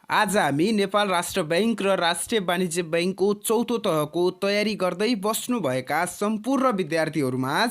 आज हामी नेपाल राष्ट्र बैंक र राष्ट्रिय वाणिज्य बैंकको चौथो तहको तयारी गर्दै बस्नुभएका सम्पूर्ण विद्यार्थीहरूमाझ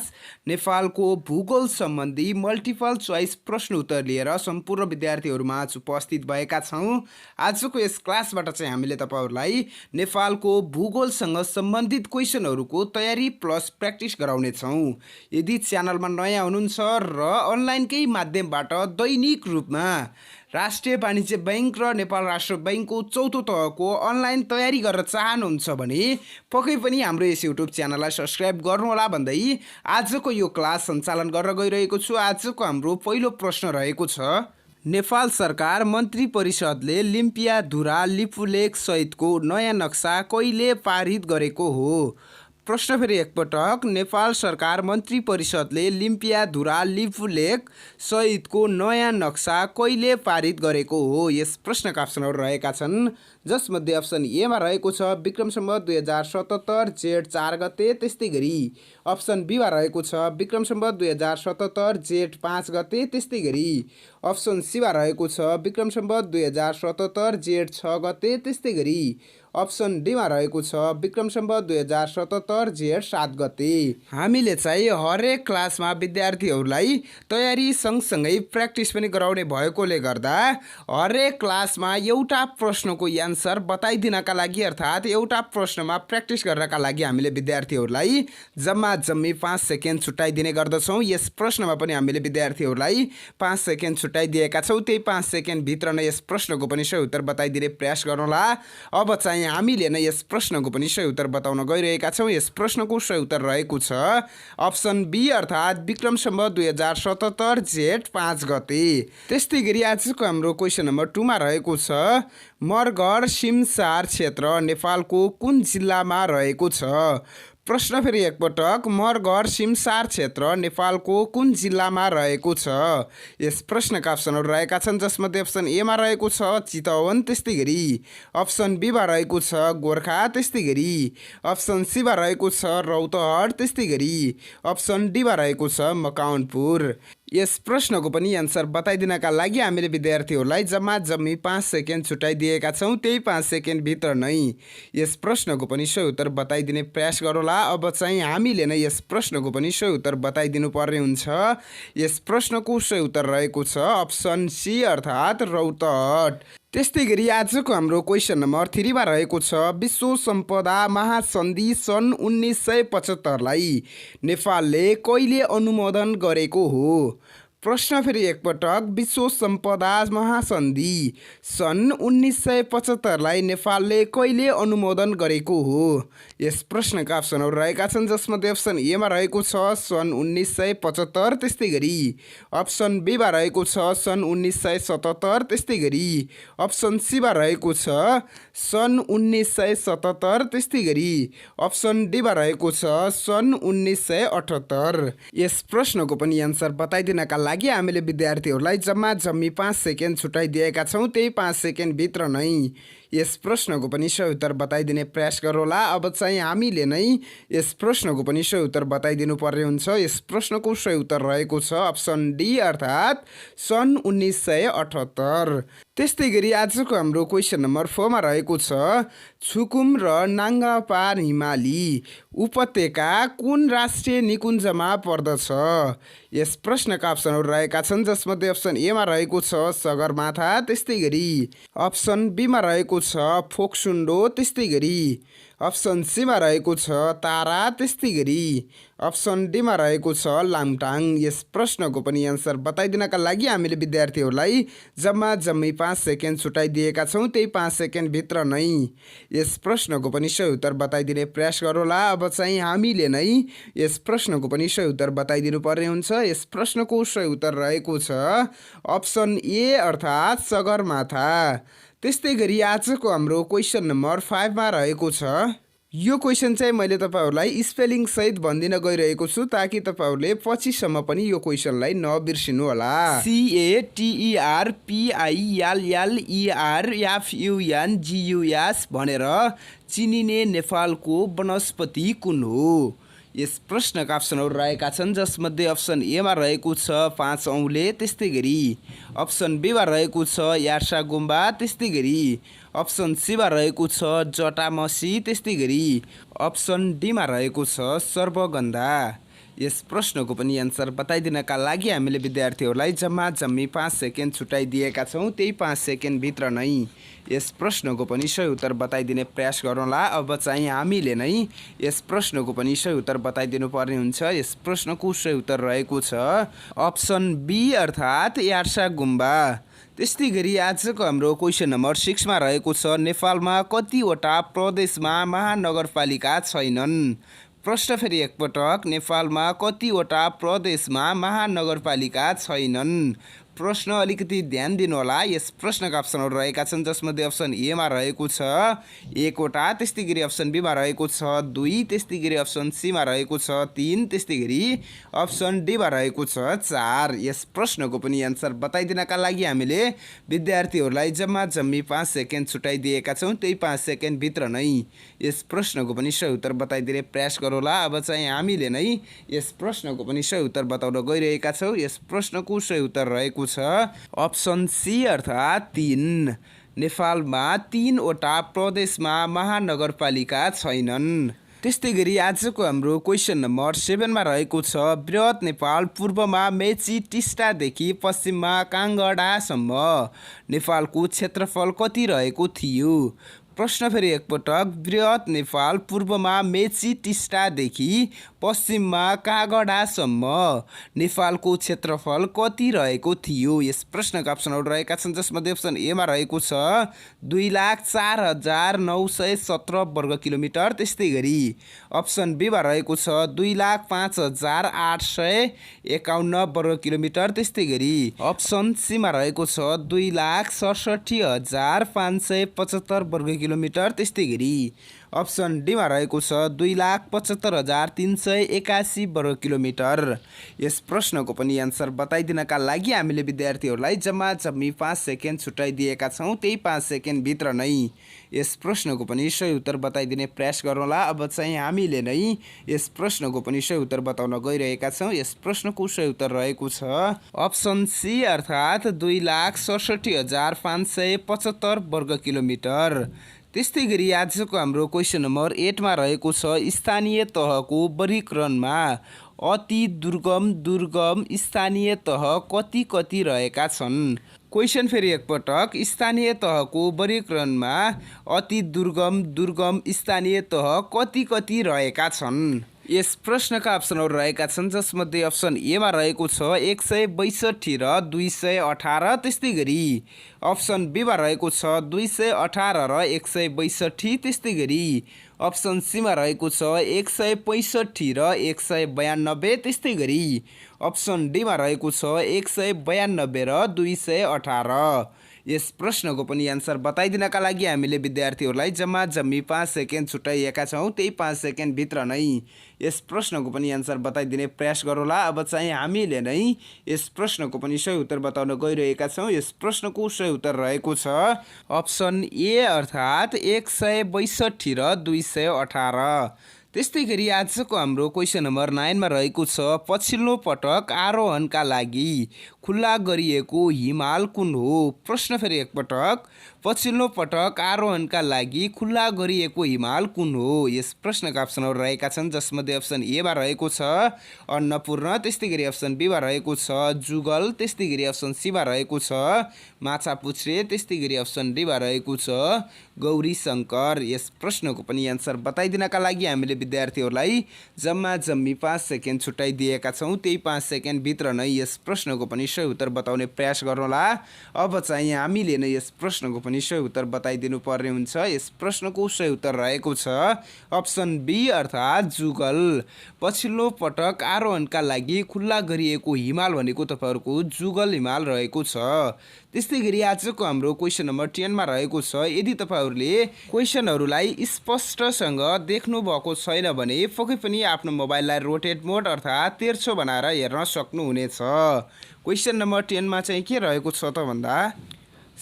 नेपालको भूगोल सम्बन्धी मल्टिपल चोइस प्रश्न उत्तर लिएर सम्पूर्ण विद्यार्थीहरूमाझ उपस्थित भएका छौँ। आजको यस क्लासबाट चाहिँ हामीले तपाईहरूलाई नेपालको भूगोलसँग सम्बन्धित क्वेसनहरूको तयारी प्लस प्र्याक्टिस गराउनेछौँ। यदि च्यानलमा नयाँ हुनुहुन्छ र अनलाइनकै माध्यमबाट दैनिक रूपमा राष्ट्रिय वाणिज्य बैंक र नेपाल राष्ट्र बैंकको चौथो तहको अनलाइन तयारी गर्न चाहनुहुन्छ भने पक्कै पनि हाम्रो यस युट्युब च्यानललाई सब्स्क्राइब गर्नुहोला भन्दै आजको यो क्लास सञ्चालन गर्न गइरहेको छु। आजको हाम्रो पहिलो प्रश्न रहेको छ, नेपाल सरकार मन्त्री परिषदले लिम्पियाधुरा लिपुलेख सहितको नयाँ नक्सा कहिले पारित गरेको हो? प्रश्न फेरि एकपटक, नेपाल सरकार मन्त्री परिषदले लिम्पियाधुरा लिपुलेख सहितको नयाँ नक्सा कहिले पारित गरेको हो? यस प्रश्नका अप्सनहरू रहेका छन्, जसमध्ये अप्सन एमा रहेको छ विक्रम सम्वत 2077 जेठ 4 गते, त्यस्तै गरी अप्सन बीमा रहेको छ विक्रम सम्वत 2077 जेठ 5 गते, त्यस्तै गरी अप्सन सीमा रहेको छ विक्रम सम्वत 2077 जेठ 6 गते, त्यस्तै गरी अप्सन डीमा रहेको छ विक्रम सम्वत 2077 जेठ 7 गते। हामीले चाहिँ हरेक क्लासमा विद्यार्थीहरूलाई तयारी सँगसँगै प्र्याक्टिस पनि गराउने भएकोले गर्दा हरेक क्लासमा एउटा प्रश्नको एन्सर बताइदिनका लागि अर्थात् एउटा प्रश्नमा प्र्याक्टिस गर्नका लागि हामीले विद्यार्थीहरूलाई जम्मा जम्मी 5 सेकेन्ड छुट्याइदिने गर्दछौँ। यस प्रश्नमा पनि हामीले विद्यार्थीहरूलाई 5 सेकेन्ड छुट्याइदिएका छौँ। त्यही 5 सेकेन्ड भित्र नै यस प्रश्नको पनि सही उत्तर बताइदिने प्रयास गर्नुहोला। अब चाहिँ हामीले नै यस प्रश्नको पनि सही उत्तर बताउन गइरहेका छौँ। यस प्रश्नको सही उत्तर रहेको छ अप्सन बी अर्थात् विक्रम सम्वत 2077 जेठ 5 गते। त्यस्तै गरी आजको हाम्रो क्वेसन नम्बर 2 मा रहेको छ, मरगढ सिमसार क्षेत्र नेपालको कुन जिल्लामा रहेको छ? प्रश्न फेरि एकपटक, मरगढ सिमसार क्षेत्र नेपालको कुन जिल्लामा रहेको छ? यस प्रश्नका अप्सनहरू रहेका छन्, जसमध्ये अप्सन एमा रहेको छ चितवन, त्यस्तै गरी अप्सन बीमा रहेको छ गोर्खा, त्यस्तै गरी अप्सन सीमा रहेको छ रौतहट, त्यस्तै गरी अप्सन डीमा रहेको छ मकवानपुर। यस प्रश्नको पनि एन्सर बताइदिनका लागि हामीले विद्यार्थीहरूलाई जम्मा जम्मी 5 सेकेन्ड छुट्याइदिएका छौँ। त्यही 5 सेकेन्ड भित्र नै यस प्रश्नको पनि सही उत्तर बताइदिने प्रयास गरौँला। अब चाहिँ हामीले नै यस प्रश्नको पनि सही उत्तर बताइदिनु पर्ने हुन्छ। यस प्रश्नको सही उत्तर रहेको छ अप्सन सी अर्थात् रौतहट। त्यस्तै गरी आजको हाम्रो क्वेसन नम्बर 3 मा रहेको छ, विश्व सम्पदा महासन्धि सन् 1975 लाई नेपालले कहिले अनुमोदन गरेको हो? प्रश्न फेरि एकपटक, विश्व सम्पदा महासन्धि सन् 1975 लाई नेपालले कहिले अनुमोदन गरेको हो? यस प्रश्नका अप्सनहरू रहेका छन्, जसमध्ये अप्सन एमा रहेको छ सन् 1975, त्यस्तै गरी अप्सन बीमा रहेको छ सन् 1977, त्यस्तै गरी अप्सन सीमा रहेको छ सन् 1977, त्यस्तै गरी अप्सन डीमा रहेको छ सन् 1978। यस प्रश्नको पनि एन्सर बताइदिनका लागि हामीले विद्यार्थीहरूलाई जम्मा जम्मी 5 सेकेन्ड छुट्याइदिएका छौँ। त्यही 5 सेकेन्ड भित्र नै यस प्रश्नको पनि सही उत्तर बताइदिने प्रयास गरौँला। अब चाहिँ हामीले नै यस प्रश्नको पनि सही उत्तर बताइदिनु पर्ने हुन्छ। यस प्रश्नको सही उत्तर रहेको छ अप्सन डी अर्थात् सन् 1978। त्यस्तै गरी आजको हाम्रो क्वेसन नम्बर 4 मा रहेको छ, छुकुम र नाङ्गापा हिमाली उपत्यका कुन राष्ट्रिय निकुञ्जमा पर्दछ? यस प्रश्नका अप्सनहरू रहेका छन्, जसमध्ये अप्सन एमा रहेको छ सगरमाथा, त्यस्तै गरी अप्सन बीमा रहेको छ फोक्सुन्डो, त्यस्तै गरी अप्सन सीमा रहेको छ तारा, त्यस्तै गरी अप्सन डीमा रहेको छ लामटाङ। यस प्रश्नको पनि एन्सर बताइदिनका लागि हामीले विद्यार्थीहरूलाई जम्मा जम्मी 5 सेकेन्ड छुट्याइदिएका छौँ। त्यही 5 सेकेन्ड भित्र नै यस प्रश्नको पनि सही उत्तर बताइदिने प्रयास गरौँला। अब चाहिँ हामीले नै यस प्रश्नको पनि सही उत्तर बताइदिनु पर्ने हुन्छ। यस प्रश्नको सही उत्तर रहेको छ अप्सन ए अर्थात् सगरमाथा। त्यस्तै गरी आजको हाम्रो क्वेसन नम्बर 5 मा रहेको छ, यो क्वेसन चाहिँ मैले तपाईहरूलाई स्पेलिङ सहित भनिदिन गइरहेको छु ताकि तपाईहरूले पछिसम्म पनि यो क्वेसनलाई नबिर्सिनु होला। CATERPILLERFUNGUS भनेर चिनिने नेपालको वनस्पति कुन हो? यस प्रश्नका अप्सनहरू रहेका छन् जसमध्ये अप्सन एमा रहेको छ 5 औँले, त्यस्तै गरी अप्सन बीमा रहेको छ यार्सा गुम्बा, त्यस्तै गरी अप्सन सीमा रहेको छ जटामसी, त्यस्तै गरी अप्सन डीमा रहेको छ सर्वगन्धा। यस प्रश्नको पनि एन्सर बताइदिनका लागि हामीले विद्यार्थीहरूलाई जम्मी 5 सेकेन्ड छुटाइदिएका छौँ। त्यही 5 सेकेन्डभित्र नै यस प्रश्नको पनि सही उत्तर बताइदिने प्रयास गरौँला। अब चाहिँ हामीले नै यस प्रश्नको पनि सही उत्तर बताइदिनु पर्ने हुन्छ। यस प्रश्नको सही उत्तर रहेको छ अप्सन बी अर्थात् यार्सा गुम्बा। त्यस्तै गरी आजको हाम्रो क्वेसन नम्बर 6 मा रहेको छ नेपालमा कतिवटा प्रदेशमा महानगरपालिका छैनन्। प्रश्न फेरि एकपटक, नेपालमा कतिवटा प्रदेशमा महानगरपालिका छैनन्। प्रश्न अलिकति ध्यान दिनुहोला। यस प्रश्नका अप्सनहरू रहेका छन् जसमध्ये अप्सन एमा रहेको छ 1 वटा, त्यस्तै गरी अप्सन बीमा रहेको छ 2, त्यस्तै गरी अप्सन सीमा रहेको छ 3, त्यस्तै गरी अप्सन डीमा रहेको छ 4। यस प्रश्नको पनि एन्सर बताइदिनका लागि हामीले विद्यार्थीहरूलाई जम्मी 5 सेकेन्ड छुटाइदिएका छौँ। त्यही 5 सेकेन्डभित्र नै यस प्रश्नको पनि सही उत्तर बताइदिने प्रयास गरौँला। अब चाहिँ हामीले नै यस प्रश्नको पनि सही उत्तर बताउन गइरहेका छौँ। यस प्रश्नको सही उत्तर रहेको छ अप्सन सी अर्थात् 3। नेपालमा 3 वटा प्रदेशमा महानगरपालिका छैनन्। त्यस्तै गरी आजको हाम्रो क्वेसन नम्बर 7 मा रहेको छ बृहत नेपाल पूर्वमा मेची टिस्टादेखि पश्चिममा काङ्गडासम्म नेपालको क्षेत्रफल कति रहेको थियो। प्रश्न फेरि एकपटक, बृहत नेपाल पूर्वमा मेची टिस्टादेखि पश्चिममा कागडासम्म नेपालको क्षेत्रफल कति रहेको थियो। यस प्रश्नका अप्सनहरू रहेका छन् जसमध्ये अप्सन एमा रहेको छ 2,04,917 वर्ग किलोमिटर, त्यस्तै गरी अप्सन बीमा रहेको छ 2,05,851 वर्ग किलोमिटर, त्यस्तै गरी अप्सन सीमा रहेको छ 2,67,575 वर्ग किलोमिटर, त्यस्तै गरी अप्सन डीमा रहेको छ 2,75,381 वर्ग किलोमिटर। यस प्रश्नको पनि एन्सर बताइदिनका लागि हामीले विद्यार्थीहरूलाई जम्मी 5 सेकेन्ड छुटाइदिएका छौँ। त्यही 5 सेकेन्डभित्र नै यस प्रश्नको पनि सही उत्तर बताइदिने प्रयास गरौँला। अब चाहिँ हामीले नै यस प्रश्नको पनि सही उत्तर बताउन गइरहेका छौँ। यस प्रश्नको सही उत्तर रहेको छ अप्सन सी अर्थात् 2,67,575 वर्ग किलोमिटर। त्यस्तै गरी आजको हाम्रो क्वेसन नम्बर 8 मा रहेको छ स्थानीय तहको वर्गीकरणमा अति दुर्गम स्थानीय तह कति रहेका छन्। क्वेसन फेरि एकपटक, स्थानीय तहको वर्गीकरणमा अति दुर्गम स्थानीय तह कति रहेका छन्। यस प्रश्नका अप्सनहरू रहेका छन् जसमध्ये अप्सन एमा रहेको छ 162 र 218, त्यस्तै गरी अप्सन बीमा रहेको छ 218 र 162, त्यस्तै गरी अप्सन सीमा रहेको छ 165 र 192, त्यस्तै गरी अप्सन डीमा रहेको छ 192 र 218। यस प्रश्नको पनि एन्सर बताइदिनका लागि हामीले विद्यार्थीहरूलाई जम्मी 5 सेकेन्ड छुटाइएका छौँ। त्यही 5 सेकेन्डभित्र नै यस प्रश्नको पनि एन्सर बताइदिने प्रयास गरौँला। अब चाहिँ हामीले नै यस प्रश्नको पनि सही उत्तर बताउन गइरहेका छौँ। यस प्रश्नको सही उत्तर रहेको छ अप्सन ए अर्थात् 162 र 218। त्यस्तै गरी आजको हाम्रो क्वेसन नम्बर 9 मा रहेको छ पछिल्लो पटक आरोहणका लागि खुल्ला गरिएको हिमाल कुन हो। प्रश्न फेरि एकपटक, पछिल्लो पटक आरोहणका लागि खुल्ला गरिएको हिमाल कुन हो। यस प्रश्नका अप्सनहरू रहेका छन् जसमध्ये अप्सन एमा रहेको छ अन्नपूर्ण, त्यस्तै गरी अप्सन बीमा रहेको छ जुगल, त्यस्तै गरी अप्सन सीमा रहेको छ माछापुच्छ्रे, त्यस्तै गरी अप्सन डीमा रहेको छ गौरी शङ्कर। यस प्रश्नको पनि एन्सर बताइदिनका लागि हामीले विद्यार्थीहरूलाई जम्मी 5 सेकेन्ड छुटाइदिएका छौँ। त्यही 5 सेकेन्डभित्र नै यस प्रश्नको पनि सही उत्तर बताउने प्रयास गरौँला। अब चाहिँ हामीले नै यस प्रश्नको पनि सही उत्तर बताइदिनु पर्ने हुन्छ। यस प्रश्नको सही उत्तर रहेको छ अप्सन बी अर्थात् जुगल। पछिल्लो पटक आरोहणका लागि खुल्ला गरिएको हिमाल भनेको तपाईँहरूको जुगल हिमाल रहेको छ। त्यस्तै गरी आजको हाम्रो क्वेसन नम्बर 10 मा रहेको छ यदि तपाईँहरूले क्वेसनहरूलाई स्पष्टसँग देख्नु भएको छैन भने पक्कै पनि आफ्नो मोबाइललाई रोटेट मोड अर्थात् तेर्छो बनाएर हेर्न सक्नुहुनेछ। क्वेसन नम्बर 10 मा चाहिँ के रहेको छ त भन्दा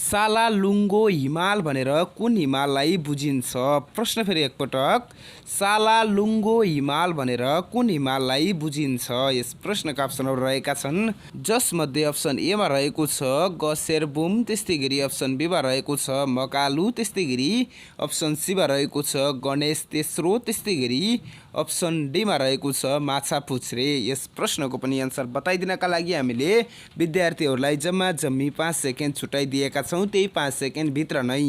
सालालुङ्गो हिमाल भनेर कुन हिमाललाई बुझिन्छ? प्रश्न फेरि एकपटक, सालालुङ्गो हिमाल भनेर कुन हिमाललाई बुझिन्छ? यस प्रश्नका अप्सनहरू रहेका छन्, जसमध्ये अप्सन एमा रहेको छ गसेरबुम, त्यस्तै गरी अप्सन बीमा रहेको छ मकालु, त्यस्तै गरी अप्सन सीमा रहेको छ गणेश तेस्रो, त्यस्तै गरी अप्सन डीमा रहेको छ माछापुच्छ्रे। यस प्रश्नको पनि एन्सर बताइदिनका लागि हामीले विद्यार्थीहरूलाई जम्मा जम्मी 5 सेकेन्ड छुट्याइदिएका छौँ। त्यही 5 सेकेन्डभित्र नै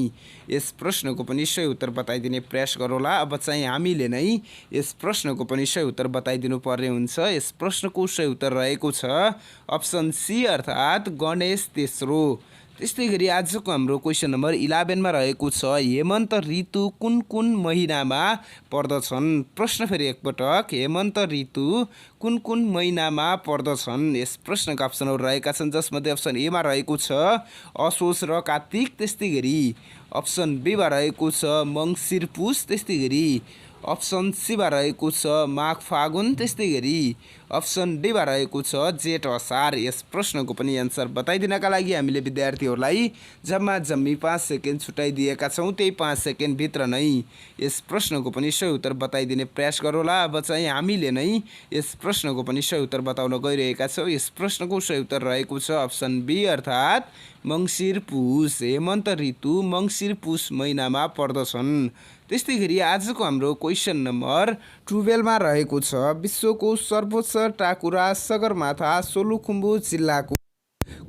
यस प्रश्नको पनि सही उत्तर बताइदिने प्रयास गरौँला। अब चाहिँ हामीले नै यस प्रश्नको पनि सही उत्तर बताइदिनु पर्ने हुन्छ। यस प्रश्नको सही उत्तर रहेको छ अप्सन सी अर्थात् गणेश तेस्रो। त्यस्तै गरी आजको हाम्रो क्वेसन नम्बर 11 मा रहेको छ हेमन्त ऋतु कुन कुन महिनामा पर्दछन्? प्रश्न फेरि एकपटक, हेमन्त ऋतु कुन कुन महिनामा पर्दछन्? यस प्रश्नका अप्सनहरू रहेका छन्, जसमध्ये अप्सन एमा रहेको छ असोज र कार्तिक, त्यस्तै गरी अप्सन बीमा रहेको छ मङ्सिर पुस, त्यस्तै गरी अप्सन सीमा रहेको छ माघ फागुन, त्यस्तै गरी अप्सन डीमा रहेको छ जेठ असार। यस प्रश्नको पनि एन्सर बताइदिनका लागि हामीले विद्यार्थीहरूलाई जम्मा जम्मी 5 सेकेन्ड छुट्याइदिएका छौँ। त्यही 5 सेकेन्डभित्र नै यस प्रश्नको पनि सही उत्तर बताइदिने प्रयास गरौँला। अब चाहिँ हामीले नै यस प्रश्नको पनि सही उत्तर बताउन गइरहेका छौँ। यस प्रश्नको सही उत्तर रहेको छ अप्सन बी अर्थात् मङ्सिर पुस। हेमन्त ऋतु मङ्सिर पुस महिनामा पर्दछन्। त्यस्तै गरी आजको हाम्रो क्वेसन नम्बर 12 मा रहेको छ विश्वको सर्वोच्च टाकुरा सगरमाथा सोलुखुम्बु जिल्लाको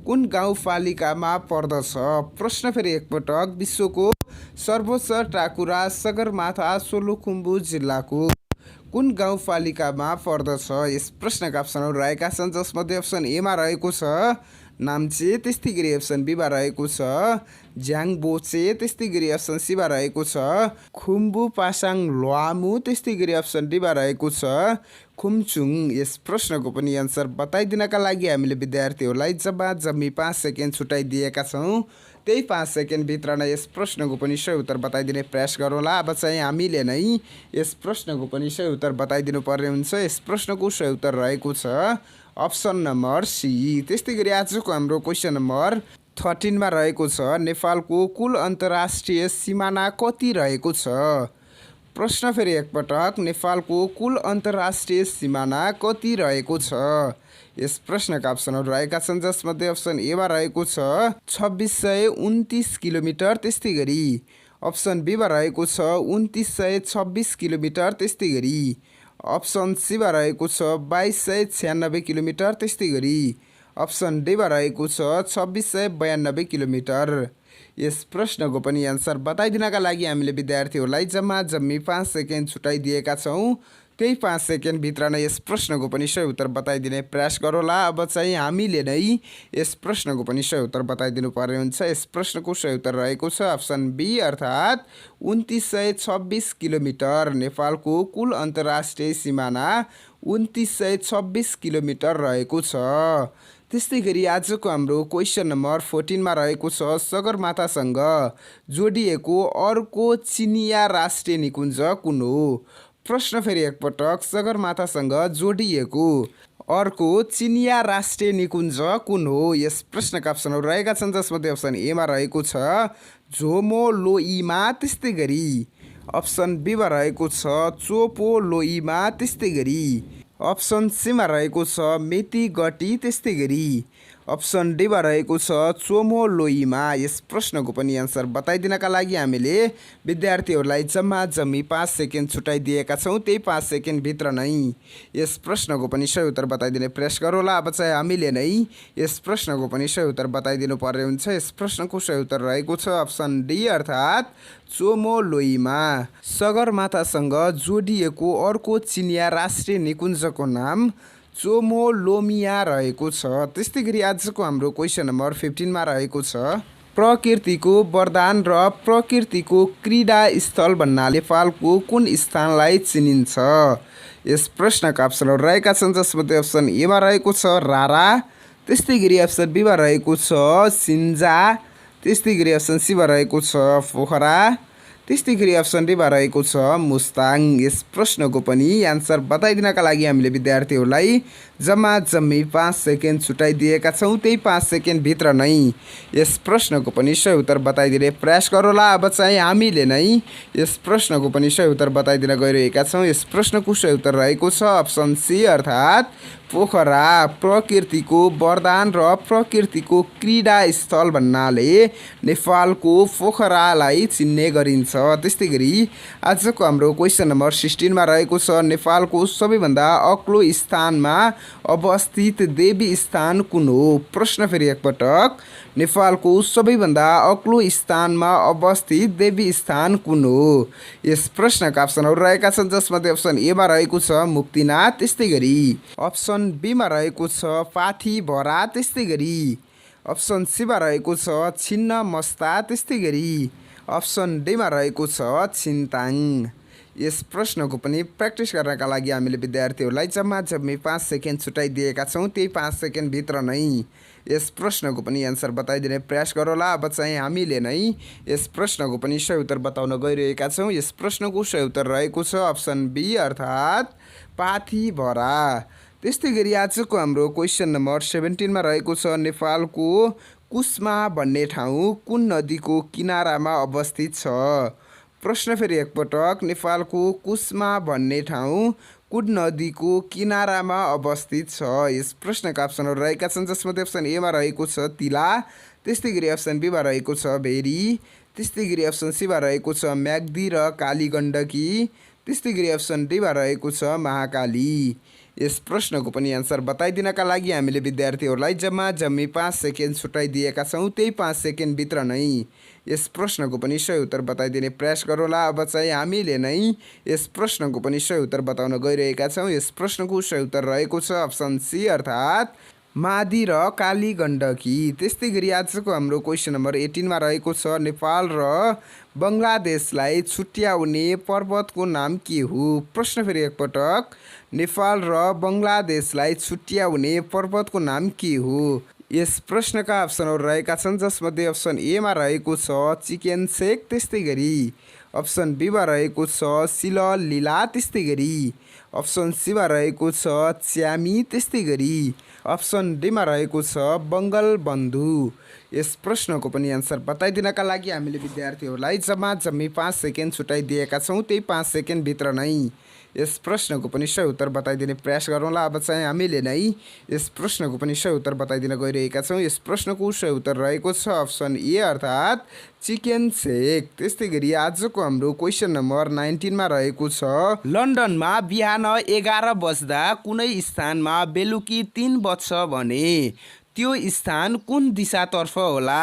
कुन गाउँपालिकामा पर्दछ? प्रश्न फेरि एकपटक, विश्वको सर्वोच्च टाकुरा सगरमाथा सोलुखुम्बु जिल्लाको कुन गाउँपालिकामा पर्दछ? यस प्रश्नका अप्सनहरू रहेका छन्, जसमध्ये अप्सन एमा रहेको छ नाम्चे, त्यस्तै गरी अप्सन बीमा रहेको छ ज्याङबोचे, त्यस्तै गरी अप्सन सीमा रहेको छ खुम्बु पासाङ ल्वामु, त्यस्तै गरी अप्सन डीमा रहेको छ खुम्चुङ। यस प्रश्नको पनि एन्सर बताइदिनका लागि हामीले विद्यार्थीहरूलाई जम्मा जम्मी 5 सेकेन्ड छुट्याइदिएका छौँ। त्यही 5 सेकेन्डभित्र नै यस प्रश्नको पनि सही उत्तर बताइदिने प्रयास गरौँला। अब चाहिँ हामीले नै यस प्रश्नको पनि सही उत्तर बताइदिनु पर्ने हुन्छ। यस प्रश्नको सही उत्तर रहेको छ अप्सन नम्बर सी। त्यस्तै गरी आजको हाम्रो क्वेसन नम्बर 13 मा रहेको छ नेपालको कुल अन्तर्राष्ट्रिय सिमाना कति रहेको छ? प्रश्न फेरि एकपटक, नेपालको कुल अन्तर्राष्ट्रिय सिमाना कति रहेको छ? यस प्रश्नका अप्सनहरू रहेका छन्, जसमध्ये अप्सन एमा रहेको छ 2629 किलोमिटर, त्यस्तै गरी अप्सन बीमा रहेको छ 2926 किलोमिटर, त्यस्तै गरी अप्सन सीमा रहेको छ 2296 किलोमिटर, त्यस्तै गरी अप्सन डीमा रहेको छ 2692 किलोमिटर। यस प्रश्नको पनि एन्सर बताइदिनका लागि हामीले विद्यार्थीहरूलाई जम्मा जम्मी 5 सेकेन्ड छुट्याइदिएका छौँ। त्यही 5 सेकेन्डभित्र नै यस प्रश्नको पनि सही उत्तर बताइदिने प्रयास गरौँला। अब चाहिँ हामीले नै यस प्रश्नको पनि सही उत्तर बताइदिनु पर्ने हुन्छ। यस प्रश्नको सही उत्तर रहेको छ अप्सन बी अर्थात् 2926 किलोमिटर। नेपालको कुल अन्तर्राष्ट्रिय सिमाना 2926 किलोमिटर रहेको छ। त्यस्तै गरी आजको हाम्रो क्वेसन नम्बर 14 मा रहेको छ सगरमाथासँग जोडिएको अर्को चिनिया राष्ट्रिय निकुञ्ज कुन हो? प्रश्न फेरि एकपटक, सगरमाथासँग जोडिएको अर्को चिनिया राष्ट्रिय निकुञ्ज कुन हो? यस प्रश्नका अप्सनहरू रहेका छन्, जसमध्ये अप्सन एमा रहेको छ झोमोलोइमा, त्यस्तै गरी अप्सन बीमा रहेको छ चोपोलोइमा, त्यस्तै गरी अप्सन सीमा रहेको छ मेतीगटी, त्यस्तै गरी अप्सन डीमा रहेको छ चोमोलोइमा। यस प्रश्नको पनि एन्सर बताइदिनका लागि हामीले विद्यार्थीहरूलाई जम्मा जम्मी 5 सेकेन्ड छुट्याइदिएका छौँ। त्यही 5 सेकेन्डभित्र नै यस प्रश्नको पनि सही उत्तर बताइदिने प्रयास गरौँला। अब चाहिँ हामीले नै यस प्रश्नको पनि सही उत्तर बताइदिनु पर्ने हुन्छ। यस प्रश्नको सही उत्तर रहेको छ अप्सन डी अर्थात् चोमोलोइमा। सगरमाथासँग जोडिएको अर्को चिनिया राष्ट्रिय निकुञ्जको नाम चोमोलोमिया रहेको छ। त्यस्तै गरी आजको हाम्रो क्वेसन नम्बर 15 मा रहेको छ प्रकृतिको वरदान र प्रकृतिको क्रीडा स्थल भन्नाले नेपालको कुन स्थानलाई चिनिन्छ? यस प्रश्नका अप्सनहरू रहेका छन्, जसमध्ये अप्सन एमा रहेको छ रारा, त्यस्तै गरी अप्सन बीमा रहेको छ सिन्जा, त्यस्तै गरी अप्सन सीमा रहेको छ पोखरा, त्यस्तै गरी अप्सन डीमा रहेको छ मुस्ताङ। यस प्रश्नको पनि एन्सर बताइदिनका लागि हामीले विद्यार्थीहरूलाई जम्मी 5 सेकेन्ड छुटाइदिएका छौँ। त्यही 5 सेकेन्डभित्र नै यस प्रश्नको पनि सही उत्तर बताइदिने प्रयास गरौँला। अब चाहिँ हामीले नै यस प्रश्नको पनि सही उत्तर बताइदिन गइरहेका छौँ। यस प्रश्नको सही उत्तर रहेको छ अप्सन सी अर्थात् पोखरा। प्रकृतिको वरदान र प्रकृतिको क्रीडा स्थल भन्नाले नेपालको पोखरालाई चिन्ने गरिन्छ। त्यस्तै गरी आजको हाम्रो क्वेसन नम्बर 16 मा रहेको छ नेपालको सबैभन्दा अग्लो स्थानमा अवस्थित देवी स्थान कुन हो? प्रश्न फेरि एकपटक, नेपालको सबैभन्दा अग्लो स्थानमा अवस्थित देवी स्थान कुन हो? यस प्रश्नका अप्सनहरू रहेका छन् जसमध्ये अप्सन ए मा रहेको छ मुक्तिनाथ। त्यस्तै गरी अप्सन बी मा रहेको छ पाथिभरा। त्यस्तै गरी अप्सन सी मा रहेको छ छिन्नमस्ता। त्यस्तै गरी अप्सन डी मा रहेको छ छिन्ताङ। यस प्रश्नको पनि प्र्याक्टिस गर्नका लागि हामीले विद्यार्थीहरूलाई जम्मी 5 सेकेन्ड छुटाइदिएका छौँ। त्यही 5 सेकेन्डभित्र नै यस प्रश्नको पनि एन्सर बताइदिने प्रयास गरौँला। अब चाहिँ हामीले नै यस प्रश्नको पनि सही उत्तर बताउन गइरहेका छौँ। यस प्रश्नको सही उत्तर रहेको छ अप्सन बी अर्थात् पाथिभरा। त्यस्तै गरी आजको हाम्रो क्वेसन नम्बर 17 मा रहेको छ नेपालको कुस्मा भन्ने ठाउँ कुन नदीको किनारामा अवस्थित छ? प्रश्न फेरि एकपटक, नेपालको कुस्मा भन्ने ठाउँ कुन नदीको किनारामा अवस्थित छ? यस प्रश्नका अप्सनहरू रहेका छन् जसमध्ये अप्सन ए मा रहेको छ तिला। त्यस्तै गरी अप्सन बी मा रहेको छ भेरी। त्यस्तै गरी अप्सन सी मा रहेको छ म्याग्दी र कालीगण्डकी। त्यस्तै गरी अप्सन डी मा रहेको छ महाकाली। यस प्रश्नको पनि एन्सर बताइदिनका लागि हामीले विद्यार्थीहरूलाई जम्मी 5 सेकेन्ड छुटाइदिएका छौँ। त्यही 5 सेकेन्डभित्र नै यस प्रश्नको पनि सही उत्तर बताइदिने प्रयास गरौँला। अब चाहिँ हामीले नै यस प्रश्नको पनि सही उत्तर बताउन गइरहेका छौँ। यस प्रश्नको सही उत्तर रहेको छ अप्सन सी अर्थात् मादी र कालीगण्डकी। त्यस्तै गरी आजको हाम्रो क्वेसन नम्बर 18 मा रहेको छ नेपाल र बङ्गलादेशलाई छुट्याउने पर्वतको नाम के हो? प्रश्न फेरि एकपटक, नेपाल र बङ्गलादेशलाई छुट्याउने पर्वतको नाम के हो? यस प्रश्नका अप्सनहरू रहेका छन् जसमध्ये अप्सन ए मा रहेको छ चिकेन सेक। त्यस्तै गरी अप्सन बी मा रहेको छ सिललीला। त्यस्तै गरी अप्सन सी मा रहेको छ च्यामी। त्यस्तै गरी अप्सन डी मा रहेको छ बङ्गलबन्धु। यस प्रश्नको पनि एन्सर बताइदिनका लागि हामीले विद्यार्थीहरूलाई जम्मी 5 सेकेन्ड छुटाइदिएका छौँ। त्यही 5 सेकेन्डभित्र नै यस प्रश्नको पनि सही उत्तर बताइदिने प्रयास गरौँला। अब चाहिँ हामीले नै यस प्रश्नको पनि सही उत्तर बताइदिन गइरहेका छौँ। यस प्रश्नको सही उत्तर रहेको छ अप्सन ए अर्थात् चिकेन सेक। त्यस्तै गरी आजको हाम्रो क्वेसन नम्बर 19 मा रहेको छ लन्डनमा बिहान 11 बज्दा कुनै स्थानमा बेलुकी 3 बज्छ भने त्यो स्थान कुन दिशातर्फ होला?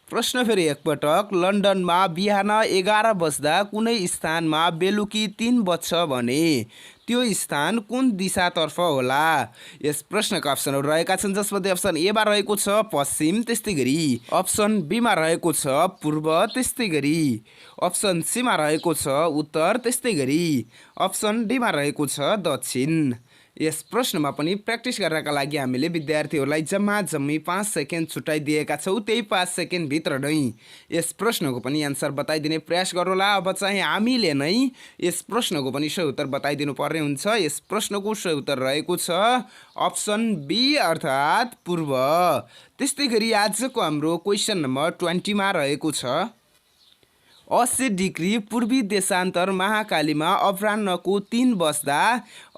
प्रश्न फेरि एकपटक, लन्डनमा बिहान 11 बज्दा कुनै स्थानमा बेलुकी 3 बज्छ भने त्यो स्थान कुन दिशातर्फ होला? यस प्रश्नका अप्सनहरू रहेका छन् जसमध्ये अप्सन ए मा रहेको छ पश्चिम। त्यस्तै गरी अप्सन बी मा रहेको छ पूर्व। त्यस्तै गरी अप्सन सी मा रहेको छ उत्तर। त्यस्तै गरी अप्सन डी मा रहेको छ दक्षिण। यस प्रश्नमा पनि प्र्याक्टिस गर्नका लागि हामीले विद्यार्थीहरूलाई जम्मी 5 सेकेन्ड छुटाइदिएका छौँ। त्यही 5 सेकेन्डभित्र नै यस प्रश्नको पनि एन्सर बताइदिने प्रयास गरौँला। अब चाहिँ हामीले नै यस प्रश्नको पनि सही उत्तर बताइदिनु पर्ने हुन्छ। यस प्रश्नको सही उत्तर रहेको छ अप्सन बी अर्थात् पूर्व। त्यस्तै गरी आजको हाम्रो क्वेसन नम्बर 20 मा रहेको छ 80 डिग्री पूर्वी देशान्तर महाकालीमा अपराह्नको 3 बज्दा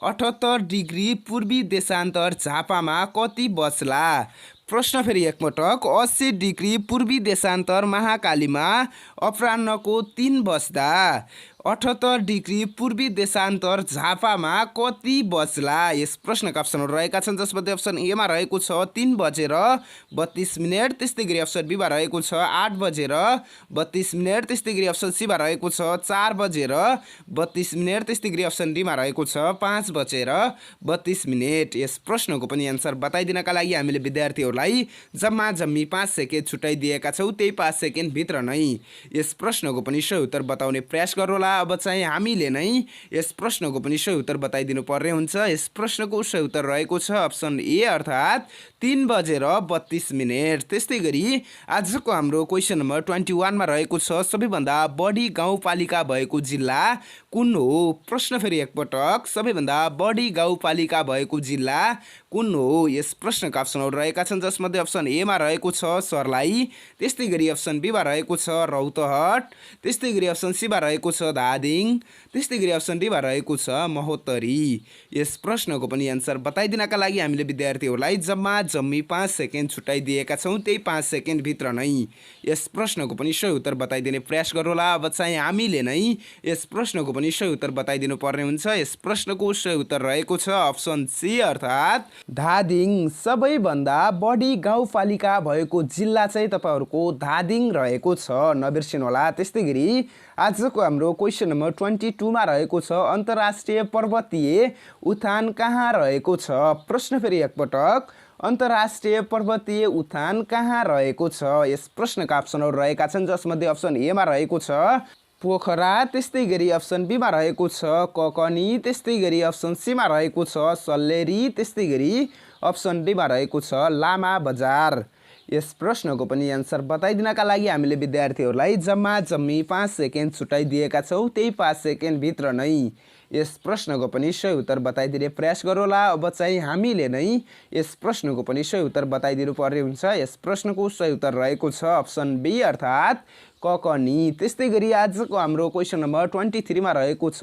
78 डिग्री पूर्वी देशान्तर झापामा कति बज्ला? प्रश्न फेरि एकपटक, 80 डिग्री पूर्वी देशान्तर महाकालीमा अपराह्नको 3 बज्दा 78 डिग्री पूर्वी देशान्तर झापामा कति बज्ला? यस प्रश्नका अप्सनहरू रहेका छन् जसमध्ये अप्सन ए मा रहेको छ 3 बजेर 32 मिनट। त्यस्तै गरी अप्सन बी मा रहेको छ 8 बजेर 32 मिनट। त्यस्तै गरी अप्सन सी मा रहेको छ 4 बजेर 32 मिनट। त्यस्तै गरी अप्सन डी मा रहेको छ 5 बजेर 32 मिनट। यस प्रश्नको पनि एन्सर बताइदिनका लागि हामीले विद्यार्थीहरूलाई जम्मी 5 सेकेन्ड छुटाइदिएका छौँ। त्यही 5 सेकेन्डभित्र नै यस प्रश्नको पनि सही उत्तर बताउने प्रयास गरौँला। अब चाहिँ हामीले नै यस प्रश्नको पनि सही उत्तर बताइदिनु पर्ने हुन्छ। यस प्रश्नको सही उत्तर रहेको छ अप्सन ए अर्थात् 3:32। त्यस्तै गरी आजको हाम्रो क्वेसन नम्बर 21 मा रहेको छ सबैभन्दा बढी गाउँपालिका भएको जिल्ला कुन हो? प्रश्न फेरि एकपटक, सबैभन्दा बढी गाउँपालिका भएको जिल्ला कुन हो? यस प्रश्नका अप्सनहरू रहेका छन् जसमध्ये अप्सन ए मा रहेको छ सर्लाही, त्यस्तै गरी अप्सन बी मा रहेको छ रौतहट, त्यस्तै गरी अप्सन सी मा रहेको छ धादिङ, त्यस्तै गरी अप्सन डी मा रहेको छ महोत्तरी। यस प्रश्नको पनि आन्सर बताइदिनका लागि हामीले विद्यार्थीहरूलाई जम्मी 5 सेकेन्ड छुट्याइदिएका छौँ। त्यही 5 सेकेन्ड भित्र नै यस प्रश्नको पनि सही उत्तर बताइदिने प्रयास गरौँला। अब चाहिँ हामीले नै यस प्रश्नको पनि सही उत्तर बताइदिनु पर्ने हुन्छ। यस प्रश्नको सही उत्तर रहेको छ अप्सन सी अर्थात् धादिङ। सबैभन्दा बढी गाउँपालिका भएको जिल्ला चाहिँ तपाईँहरूको धादिङ रहेको छ, नबिर्सिनुहोला। त्यस्तै गरी आजको हाम्रो क्वेसन नम्बर 22 मा रहेको छ अन्तर्राष्ट्रिय पर्वतीय उद्यान कहाँ रहेको छ? प्रश्न फेरि एकपटक, अन्तर्राष्ट्रिय पर्वतीय उद्यान कहाँ रहेको छ? यस प्रश्नका अप्सनहरू रहेका छन् जसमध्ये अप्सन ए मा रहेको छ पोखरा, त्यस्तै गरी अप्सन बी मा रहेको छ ककनी, त्यस्तै गरी अप्सन सी मा रहेको छ सल्लेरी, त्यस्तै गरी अप्सन डी मा रहेको छ लामा बजार। यस प्रश्नको पनि आन्सर बताइदिनका लागि हामीले विद्यार्थीहरूलाई जम्मी 5 सेकेन्ड छुट्याइदिएका छौँ। त्यही 5 सेकेन्ड भित्र नै यस प्रश्नको पनि सही उत्तर बताइदिने प्रयास गरौँला। अब चाहिँ हामीले नै यस प्रश्नको पनि सही उत्तर बताइदिनु पर्ने हुन्छ। यस प्रश्नको सही उत्तर रहेको छ अप्सन बी अर्थात् ककनी। त्यस्तै गरी आजको हाम्रो क्वेसन नम्बर 23 मा रहेको छ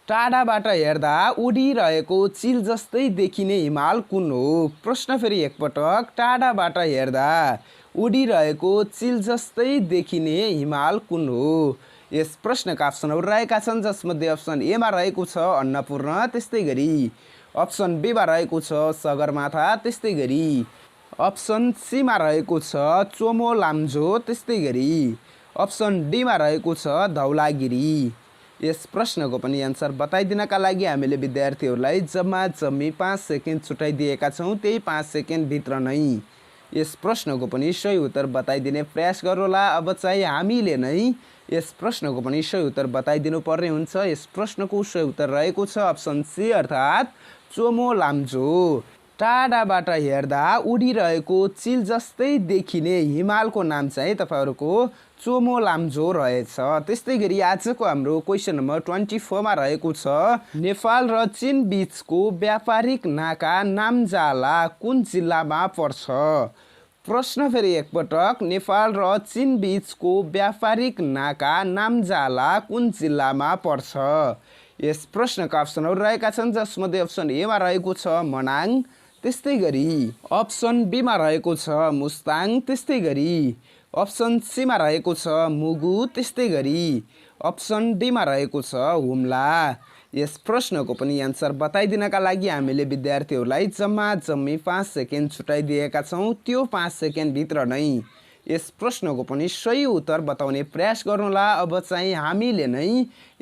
टाढाबाट हेर्दा उडिरहेको चिल जस्तै देखिने हिमाल कुन हो? प्रश्न फेरि एकपटक, टाढाबाट हेर्दा उडिरहेको चिल जस्तै देखिने हिमाल कुन हो? यस प्रश्नका अप्सनहरू रहेका छन् जसमध्ये अप्सन ए मा रहेको छ अन्नपूर्ण, त्यस्तै गरी अप्सन बी मा रहेको छ सगरमाथा, त्यस्तै गरी अप्सन सी मा रहेको छ चोमोलाम्जो, त्यस्तै गरी अप्सन डी मा रहेको छ धौलागिरी। यस प्रश्नको पनि आन्सर बताइदिनका लागि हामीले विद्यार्थीहरूलाई जम्मी 5 सेकेन्ड छुट्याइदिएका छौँ। त्यही 5 सेकेन्ड भित्र नै यस प्रश्नको पनि सही उत्तर बताइदिने प्रयास गरौँला। अब चाहिँ हामीले नै यस प्रश्नको पनि सही उत्तर बताइदिनु पर्ने हुन्छ। यस प्रश्नको सही उत्तर रहेको छ अप्सन सी अर्थात् चोमोलाम्जो। टाढाबाट हेर्दा उडिरहेको चिल जस्तै देखिने हिमालको नाम चाहिँ तपाईँहरूको चोमोलाम्जो रहेछ। त्यस्तै गरी आजको हाम्रो क्वेसन नम्बर 24 मा रहेको छ नेपाल र चीन बीचको व्यापारिक नाका नामजाला कुन जिल्लामा पर्छ? प्रश्न फेरि एकपटक, नेपाल र चीन बीचको व्यापारिक नाका नामजाला कुन जिल्लामा पर्छ? यस प्रश्नका अप्सनहरू रहेका छन् जसमध्ये अप्सन ए मा रहेको छ मनाङ, त्यस्तै गरी अप्सन बी मा रहेको छ मुस्ताङ, त्यस्तै गरी अप्सन सी मा रहेको छ मुगु, त्यस्तै गरी अप्सन डी मा रहेको छ हुम्ला। यस प्रश्नको पनि आन्सर बताइदिनका लागि हामीले विद्यार्थीहरूलाई जम्मी 5 सेकेन्ड छुट्याइदिएका छौँ। त्यो 5 सेकेन्ड भित्र नै यस प्रश्नको पनि सही उत्तर बताउने प्रयास गर्नुहोला। अब चाहिँ हामीले नै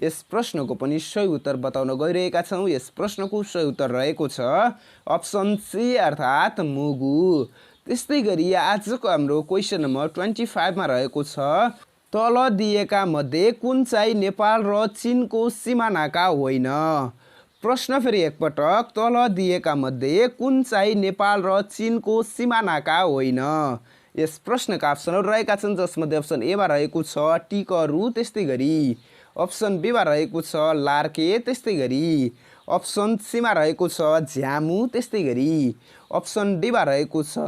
यस प्रश्नको पनि सही उत्तर बताउन गइरहेका छौँ। यस प्रश्नको सही उत्तर रहेको छ अप्सन सी अर्थात् मुगु। त्यस्तै गरी आजको हाम्रो क्वेसन नम्बर 25 मा रहेको छ तल दिएका मध्ये कुन चाहिँ नेपाल र चीनको सीमानाका होइन? प्रश्न फेरि एकपटक, तल दिएका मध्ये कुन चाहिँ नेपाल र चीनको सीमानाका होइन? यस प्रश्नका अप्सनहरू रहेका छन् जसमध्ये अप्सन ए मा रहेको छ टिकरु, त्यस्तै गरी अप्सन बी मा रहेको छ लार्के, त्यस्तै गरी अप्सन सी मा रहेको छ झ्यामु, त्यस्तै गरी अप्सन डी मा रहेको छ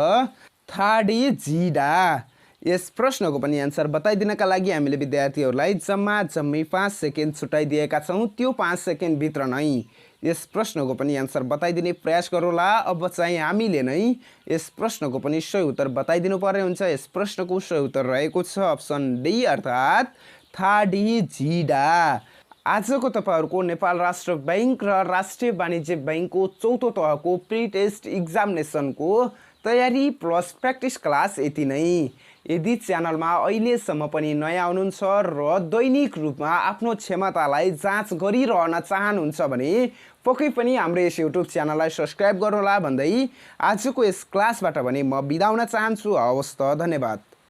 थाडी झिडा। यस प्रश्नको पनि आन्सर बताइदिनका लागि हामीले विद्यार्थीहरूलाई जम्मी 5 सेकेन्ड छुट्याइदिएका छौँ। त्यो 5 सेकेन्ड भित्र नै यस प्रश्नको पनि आन्सर बताइदिने प्रयास गरौँला। अब चाहिँ हामीले नै यस प्रश्नको पनि सही उत्तर बताइदिनु पर्ने हुन्छ। यस प्रश्नको सही उत्तर रहेको छ अप्सन डी अर्थात् थाडी झिडा। आजको तपाईँहरूको नेपाल राष्ट्र बैंक र राष्ट्रिय वाणिज्य बैंकको चौथो तहको प्री टेस्ट एक्जामिनेसनको तयारी प्लस प्र्याक्टिस क्लास यति नै। यदि च्यानलमा अहिलेसम्म पनि नयाँ हुनुहुन्छ र दैनिक रूपमा आफ्नो क्षमतालाई जाँच गरिरहन चाहनुहुन्छ भने पक्कै पनि हाम्रो यस युट्युब च्यानललाई सब्सक्राइब गर्नुहोला भन्दै आजको यस क्लासबाट भने म बिदा हुन चाहन्छु। हवस् त, धन्यवाद।